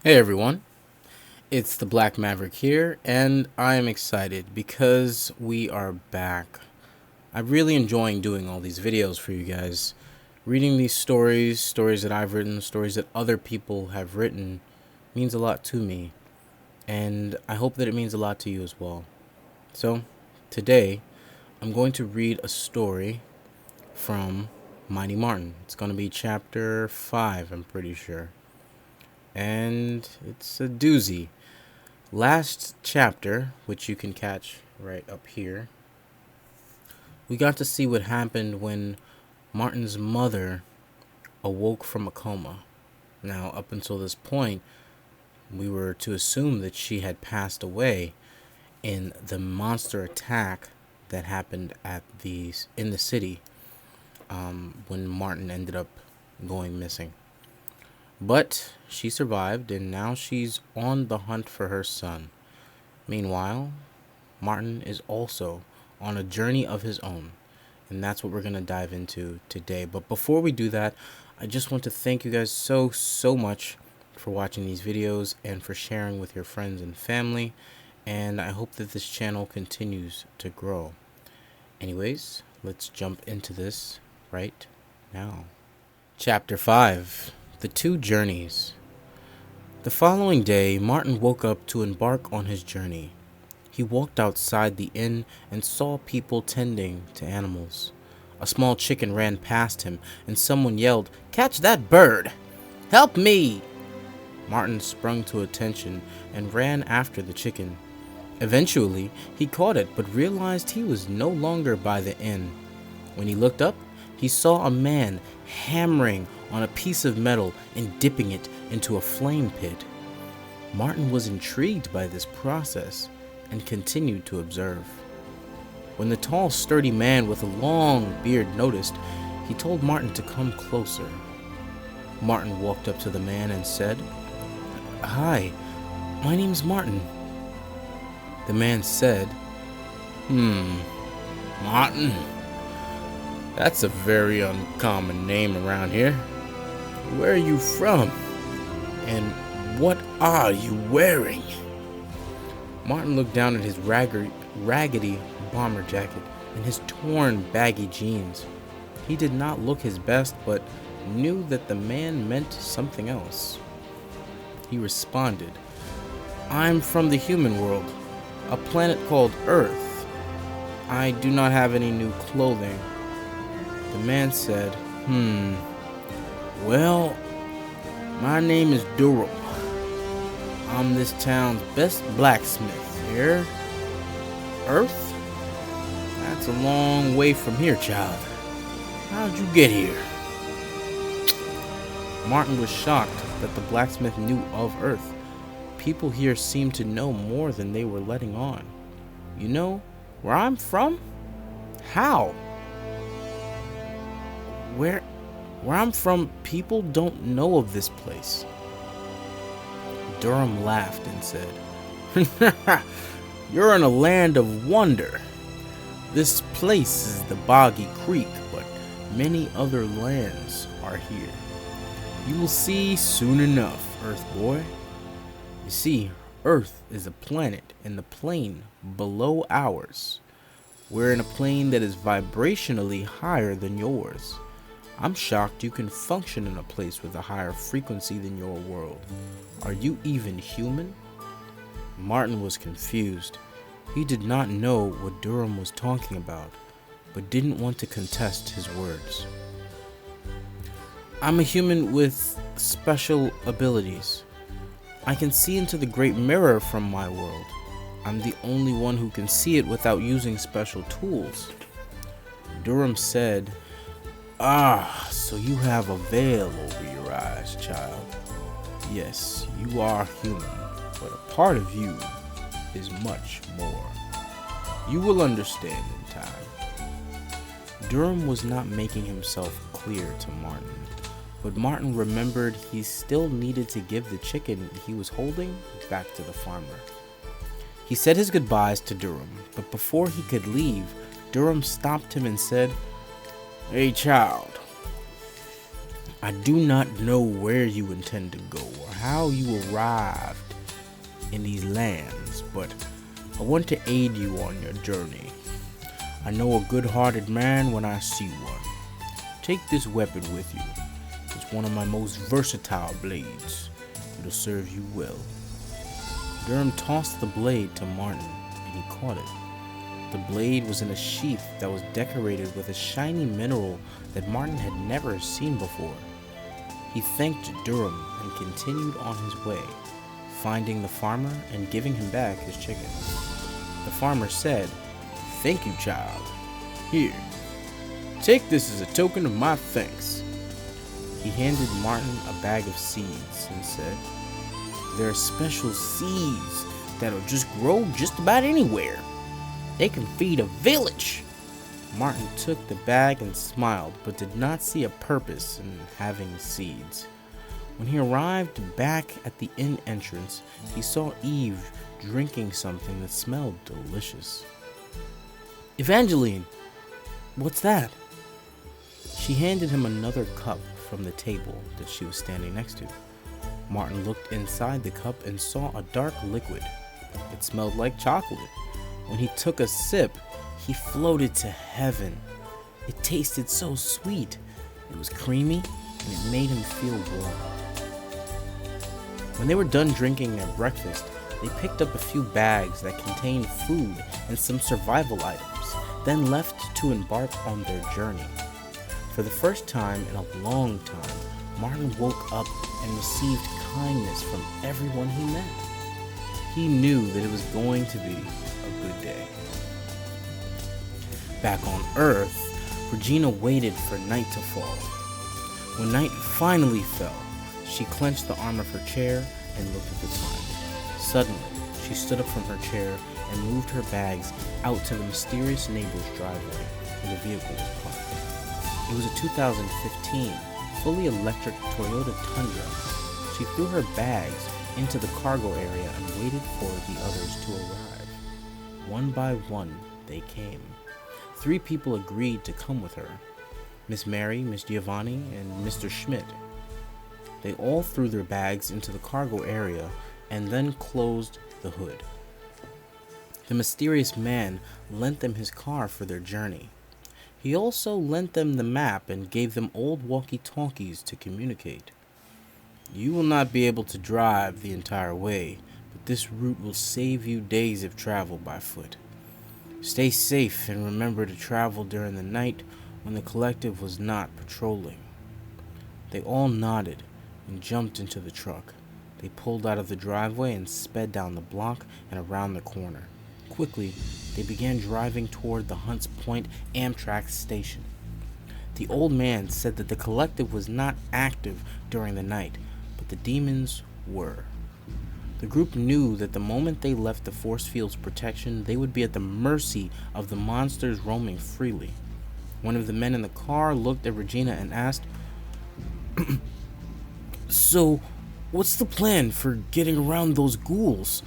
Hey everyone, it's the Black Maverick here, and I am excited because we are back. I'm really enjoying doing all these videos for you guys. Reading these stories that I've written, stories that other people have written, means a lot to me, and I hope that it means a lot to you as well. So, today, I'm going to read a story from Mighty Martin. It's going to be chapter 5, I'm pretty sure. And it's a doozy. Last chapter, which you can catch right up here, we got to see what happened when Martin's mother awoke from a coma. Now, up until this point, we were to assume that she had passed away in the monster attack that happened in the city when Martin ended up going missing. But she survived, and now she's on the hunt for her son. Meanwhile, Martin is also on a journey of his own, and that's what we're going to dive into today. But before we do that, I just want to thank you guys so much for watching these videos and for sharing with your friends and family, and I hope that this channel continues to grow. Anyways, let's jump into this right now. Chapter 5: The Two Journeys. The following day, Martin woke up to embark on his journey. He walked outside the inn and saw people tending to animals. A small chicken ran past him, and someone yelled, "Catch that bird! Help me!" Martin sprung to attention and ran after the chicken. Eventually, he caught it, but realized he was no longer by the inn. When he looked up, he saw a man hammering on a piece of metal and dipping it into a flame pit. Martin was intrigued by this process and continued to observe. When the tall, sturdy man with a long beard noticed, he told Martin to come closer. Martin walked up to the man and said, "Hi, my name's Martin." The man said, Martin? That's a very uncommon name around here. Where are you from? And what are you wearing?" Martin looked down at his raggedy bomber jacket and his torn, baggy jeans. He did not look his best, but knew that the man meant something else. He responded, "I'm from the human world, a planet called Earth. I do not have any new clothing." The man said, "Well, my name is Duram. I'm this town's best blacksmith here. Earth? That's a long way from here, child. How'd you get here?" Martin was shocked that the blacksmith knew of Earth. People here seemed to know more than they were letting on. "You know where I'm from? How?" Where I'm from, people don't know of this place." Duram laughed and said, "You're in a land of wonder. This place is the Boggy Creek, but many other lands are here. You will see soon enough, Earth boy. You see, Earth is a planet in the plane below ours. We're in a plane that is vibrationally higher than yours. I'm shocked you can function in a place with a higher frequency than your world. Are you even human?" Martin was confused. He did not know what Duram was talking about, but didn't want to contest his words. "I'm a human with special abilities. I can see into the great mirror from my world. I'm the only one who can see it without using special tools." Duram said, "Ah, so you have a veil over your eyes, child. Yes, you are human, but a part of you is much more. You will understand in time." Duram was not making himself clear to Martin, but Martin remembered he still needed to give the chicken he was holding back to the farmer. He said his goodbyes to Duram, but before he could leave, Duram stopped him and said, "Hey child, I do not know where you intend to go or how you arrived in these lands, but I want to aid you on your journey. I know a good-hearted man when I see one. Take this weapon with you. It's one of my most versatile blades. It'll serve you well. Duram tossed the blade to Martin, and he caught it. The blade was in a sheath that was decorated with a shiny mineral that Martin had never seen before. He thanked Duram and continued on his way, finding the farmer and giving him back his chicken. The farmer said, "Thank you, child. Here, take this as a token of my thanks." He handed Martin a bag of seeds and said, "There are special seeds that'll just grow just about anywhere. They can feed a village." Martin took the bag and smiled, but did not see a purpose in having seeds. When he arrived back at the inn entrance, he saw Eve drinking something that smelled delicious. "Evangeline, what's that?" She handed him another cup from the table that she was standing next to. Martin looked inside the cup and saw a dark liquid. It smelled like chocolate. When he took a sip, he floated to heaven. It tasted so sweet. It was creamy, and it made him feel warm. When they were done drinking their breakfast, they picked up a few bags that contained food and some survival items, then left to embark on their journey. For the first time in a long time, Martin woke up and received kindness from everyone he met. He knew that it was going to be a good day. Back on Earth, Regina waited for night to fall. When night finally fell, she clenched the arm of her chair and looked at the time. Suddenly, she stood up from her chair and moved her bags out to the mysterious neighbor's driveway where the vehicle was parked. It was a 2015, fully electric Toyota Tundra. She threw her bags into the cargo area and waited for the others to arrive. One by one, they came. 3 people agreed to come with her: Miss Mary, Miss Giovanni, and Mr. Schmidt. They all threw their bags into the cargo area and then closed the hood. The mysterious man lent them his car for their journey. He also lent them the map and gave them old walkie-talkies to communicate. "You will not be able to drive the entire way, but this route will save you days of travel by foot. Stay safe and remember to travel during the night when the collective was not patrolling." They all nodded and jumped into the truck. They pulled out of the driveway and sped down the block and around the corner. Quickly, they began driving toward the Hunts Point Amtrak station. The old man said that the collective was not active during the night, but the demons were. The group knew that the moment they left the force field's protection, they would be at the mercy of the monsters roaming freely. One of the men in the car looked at Regina and asked, "So, what's the plan for getting around those ghouls?"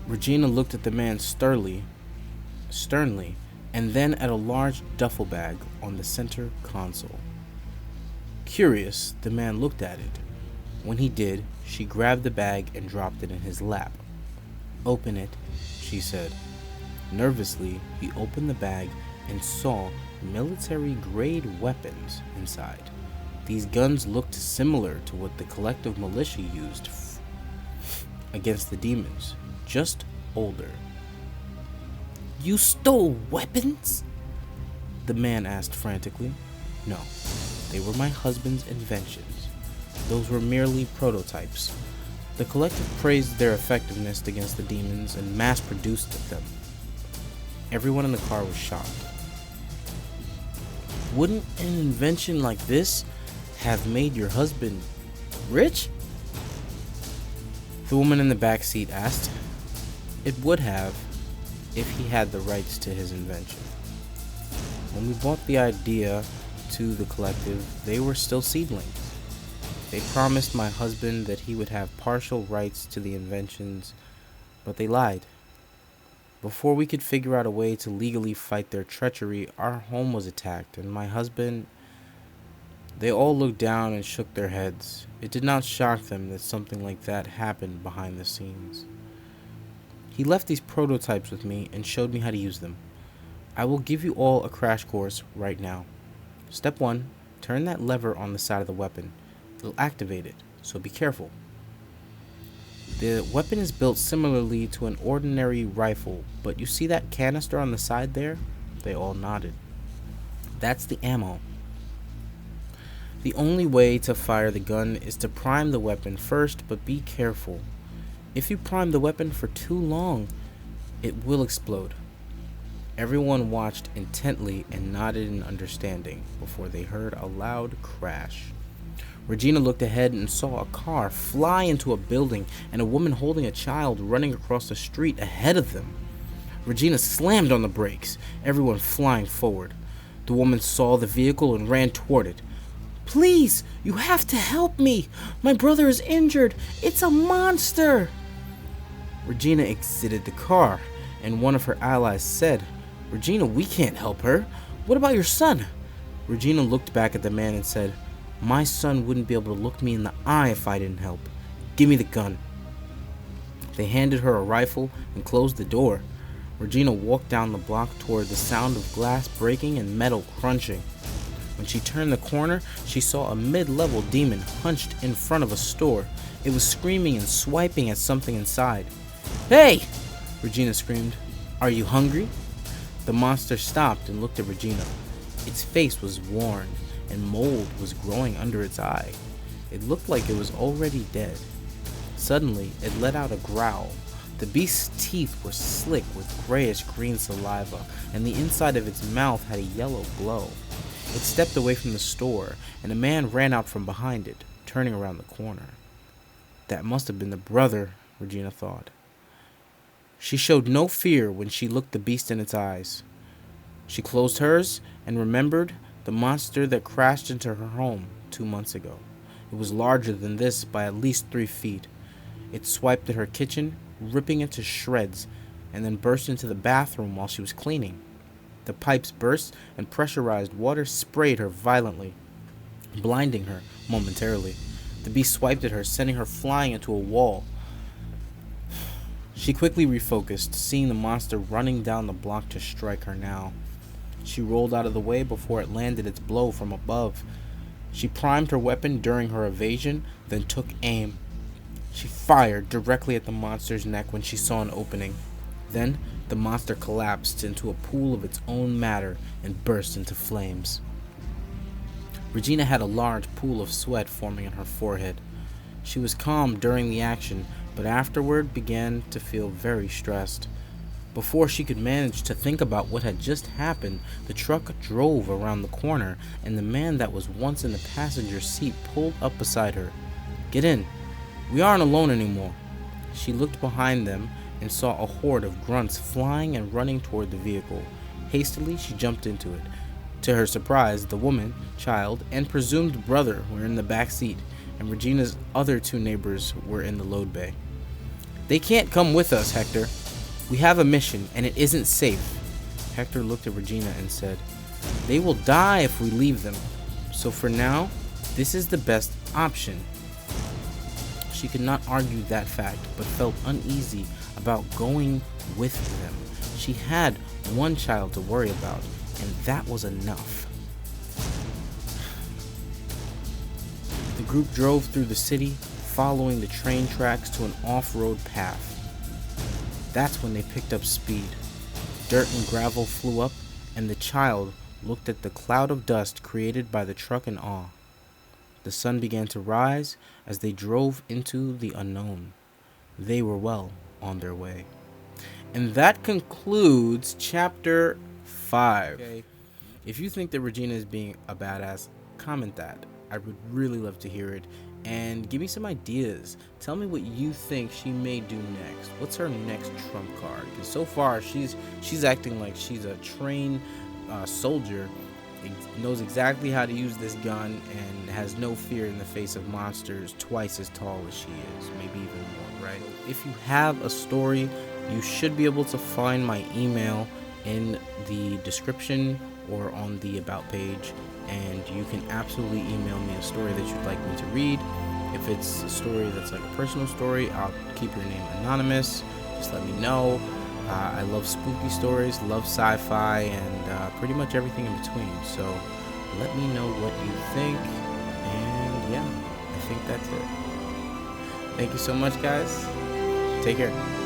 Regina looked at the man sternly, and then at a large duffel bag on the center console. Curious, the man looked at it. When he did, she grabbed the bag and dropped it in his lap. "Open it," she said. Nervously, he opened the bag and saw military-grade weapons inside. These guns looked similar to what the collective militia used against the demons, just older. "You stole weapons?" the man asked frantically. "No, they were my husband's inventions. Those were merely prototypes. The collective praised their effectiveness against the demons and mass-produced them." Everyone in the car was shocked. "Wouldn't an invention like this have made your husband rich?" the woman in the back seat asked. "It would have, if he had the rights to his invention. When we bought the idea to the collective, they were still seedlings. They promised my husband that he would have partial rights to the inventions, but they lied. Before we could figure out a way to legally fight their treachery, our home was attacked, and my husband, They all looked down and shook their heads. It did not shock them that something like that happened behind the scenes. He left these prototypes with me and showed me how to use them. I will give you all a crash course right now. Step 1. Turn that lever on the side of the weapon. It'll activate it, so be careful. The weapon is built similarly to an ordinary rifle, but you see that canister on the side there? They all nodded. That's the ammo. The only way to fire the gun is to prime the weapon first, but be careful. If you prime the weapon for too long, it will explode. Everyone watched intently and nodded in understanding before they heard a loud crash. Regina looked ahead and saw a car fly into a building and a woman holding a child running across the street ahead of them. Regina slammed on the brakes, everyone flying forward. The woman saw the vehicle and ran toward it. "Please, you have to help me. My brother is injured. It's a monster." Regina exited the car, and one of her allies said, "Regina, we can't help her. What about your son?" Regina looked back at the man and said, "My son wouldn't be able to look me in the eye if I didn't help. Give me the gun." They handed her a rifle and closed the door. Regina walked down the block toward the sound of glass breaking and metal crunching. When she turned the corner, she saw a mid-level demon hunched in front of a store. It was screaming and swiping at something inside. "Hey!" Regina screamed. "Are you hungry?" The monster stopped and looked at Regina. Its face was worn, and mold was growing under its eye. It looked like it was already dead. Suddenly, it let out a growl. The beast's teeth were slick with grayish-green saliva, and the inside of its mouth had a yellow glow. It stepped away from the store, and a man ran out from behind it, turning around the corner. That must have been the brother, Regina thought. She showed no fear when she looked the beast in its eyes. She closed hers and remembered the monster that crashed into her home 2 months ago. It was larger than this by at least 3 feet. It swiped at her kitchen, ripping it to shreds, and then burst into the bathroom while she was cleaning. The pipes burst and pressurized water sprayed her violently, blinding her momentarily. The beast swiped at her, sending her flying into a wall. She quickly refocused, seeing the monster running down the block to strike her now. She rolled out of the way before it landed its blow from above. She primed her weapon during her evasion, then took aim. She fired directly at the monster's neck when she saw an opening. Then, the monster collapsed into a pool of its own matter and burst into flames. Regina had a large pool of sweat forming on her forehead. She was calm during the action, but afterward began to feel very stressed. Before she could manage to think about what had just happened, the truck drove around the corner, and the man that was once in the passenger seat pulled up beside her. "Get in. We aren't alone anymore." She looked behind them and saw a horde of grunts flying and running toward the vehicle. Hastily, she jumped into it. To her surprise, the woman, child, and presumed brother were in the back seat, and Regina's other 2 neighbors were in the load bay. "They can't come with us, Hector. We have a mission, and it isn't safe." Hector looked at Regina and said, "They will die if we leave them. So for now, this is the best option." She could not argue that fact, but felt uneasy about going with them. She had one child to worry about, and that was enough. The group drove through the city, following the train tracks to an off-road path. That's when they picked up speed. Dirt and gravel flew up, and the child looked at the cloud of dust created by the truck in awe. The sun began to rise as they drove into the unknown. They were well on their way. And that concludes chapter 5. Okay. If you think that Regina is being a badass, comment that. I would really love to hear it. And give me some ideas. Tell me what you think she may do next. What's her next trump card? Because so far she's acting like she's a trained soldier, knows exactly how to use this gun, and has no fear in the face of monsters twice as tall as she is, maybe even more, right? If you have a story, you should be able to find my email in the description or on the about page, and you can absolutely email me a story that you'd like me to read. If it's a story that's like a personal story, I'll keep your name anonymous. Just let me know. I love spooky stories, love sci-fi, and pretty much everything in between. So let me know what you think. And yeah, I think that's it. Thank you so much, guys. Take care.